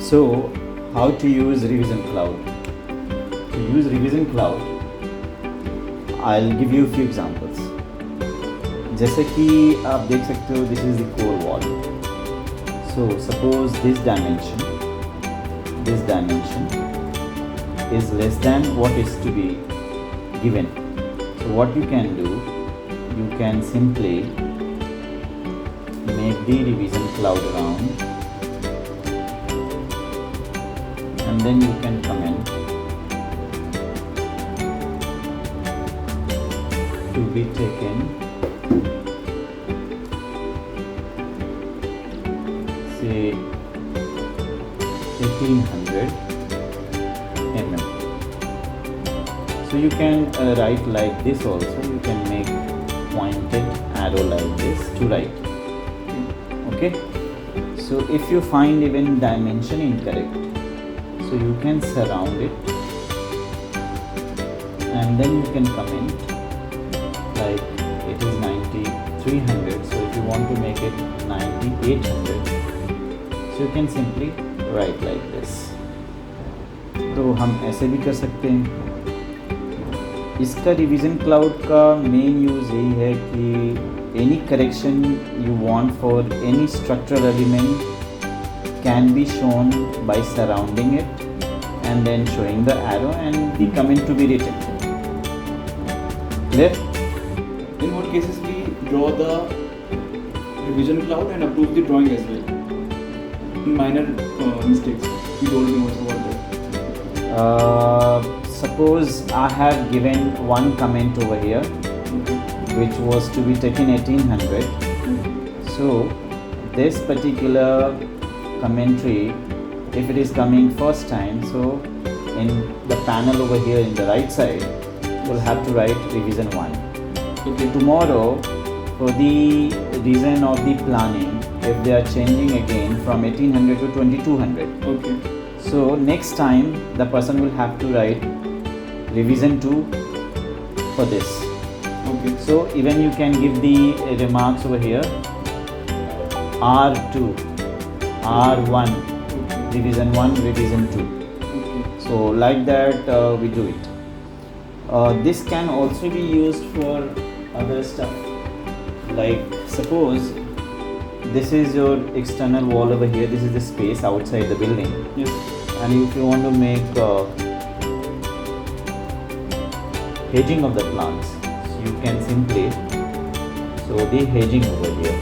So, how to use Revision Cloud? To use Revision Cloud, I'll give you a few examples. जैसे कि आप देख सकते हो, this is the core wall. So, suppose this dimension is less than what is to be given. So, what you can do, you can simply make the Revision Cloud around, and then you can comment to be taken, say 1800 mm. So you can write like this also. You can make pointed arrow like this to write. Okay. So if you find even dimension incorrect, so you can surround it, and then you can comment like it is 9300. So if you want to make it 9800, so you can simply write like this. तो हम ऐसे भी कर सकते हैं. इसका revision cloud का main use यही है कि any correction you want for any structural element can be shown by surrounding it and then showing the arrow and the comment to be written. Clear? In what cases we draw the revision cloud and approve the drawing as well? In minor mistakes, you told me also about that. Suppose I have given one comment over here, which was to be taken 1800. So this particular commentary, if it is coming first time, so in the panel over here in the right side, we'll have to write revision 1. Okay. Tomorrow, for the reason of the planning, if they are changing again from 1800 to 2200, Okay. so next time the person will have to write revision 2 for this. Okay. So even you can give the remarks over here, R2, R1, revision 1, revision 2. Okay. So like that we do it. This can also be used for other stuff. Like suppose this is your external wall over here, this is the space outside the building. Yes. And if you want to make hedging of the plants, so you can simply show the hedging over here.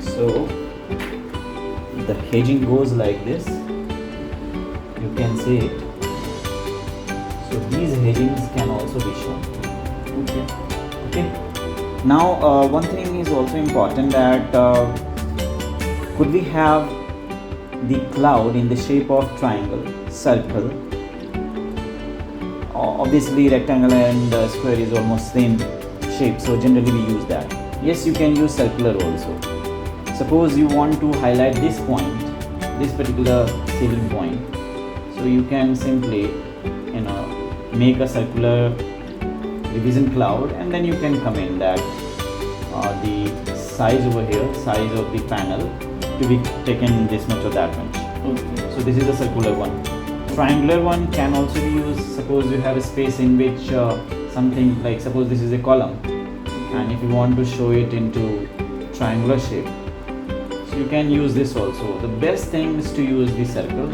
So the hedging goes like this, you can see it. So these hedgings can also be shown. Okay. Now one thing is also important, that could we have the cloud in the shape of triangle, circle? Obviously rectangle and square is almost same shape, so generally we use that. Yes, you can use circular also. Suppose you want to highlight this point, this particular ceiling point, so you can simply make a circular revision cloud, and then you can comment that the size over here, size of the panel to be taken this much or that much. Okay. So this is a circular one. Triangular one can also be used. Suppose you have a space in which something like, suppose this is a column, and if you want to show it into triangular shape, so you can use this also. The best thing is to use the circle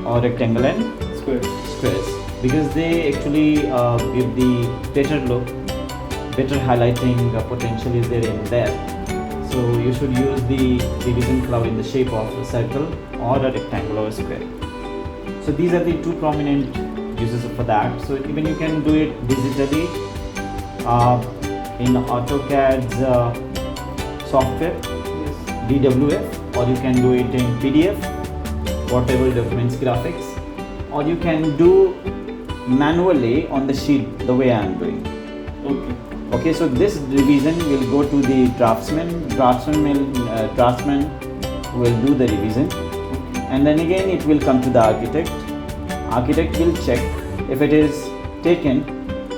or rectangle and squares, because they actually give the better look, better highlighting potential is there in there. So you should use the revision cloud in the shape of a circle or a rectangle or a square. So these are the two prominent uses for that. So even you can do it digitally in AutoCAD's software, DWF, or you can do it in PDF, whatever documents graphics, or you can do manually on the sheet the way I am doing. Okay, so this revision will go to the draftsman. Draftsman will do the revision, and then again it will come to the architect. Architect will check. If it is taken,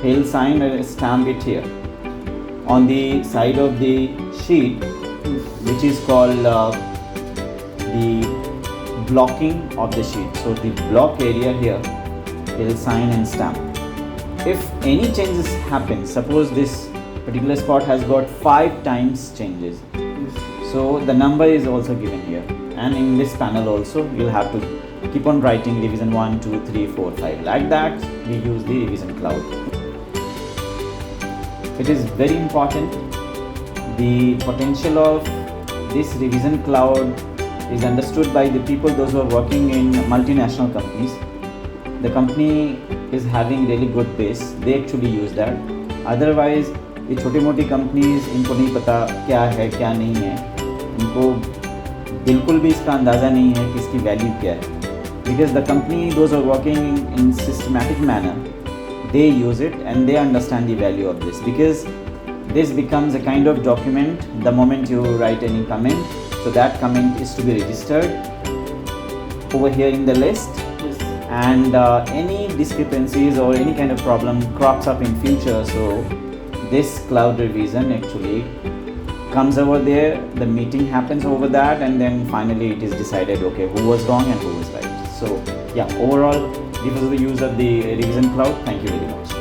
he'll sign or stamp it here on the side of the sheet, which is called the blocking of the sheet. So the block area here, he'll sign and stamp. If any changes happen, suppose this particular spot has got 5 times changes, so the number is also given here, and in this panel also you'll have to keep on writing revision 1, 2, 3, 4, 5. Like that we use the revision cloud. It is very important. The potential of this revision cloud is understood by the people, those who are working in multinational companies. The company is having really good base, they actually use that. Otherwise ये छोटी मोटी companies, इनको नहीं पता क्या है क्या नहीं है, इनको बिल्कुल भी इसका अंदाज़ा नहीं है कि इसकी वैल्यू क्या है. Because the company, those are working in systematic manner, they use it and they understand the value of this, because this becomes a kind of document the moment you write any comment. So that comment is to be registered over here in the list. Yes. And any discrepancies or any kind of problem crops up in future, so this cloud revision actually comes over there, the meeting happens over that, and then finally it is decided, okay, who was wrong and who was right. So yeah, overall, this is the use of the revision cloud. Thank you very much.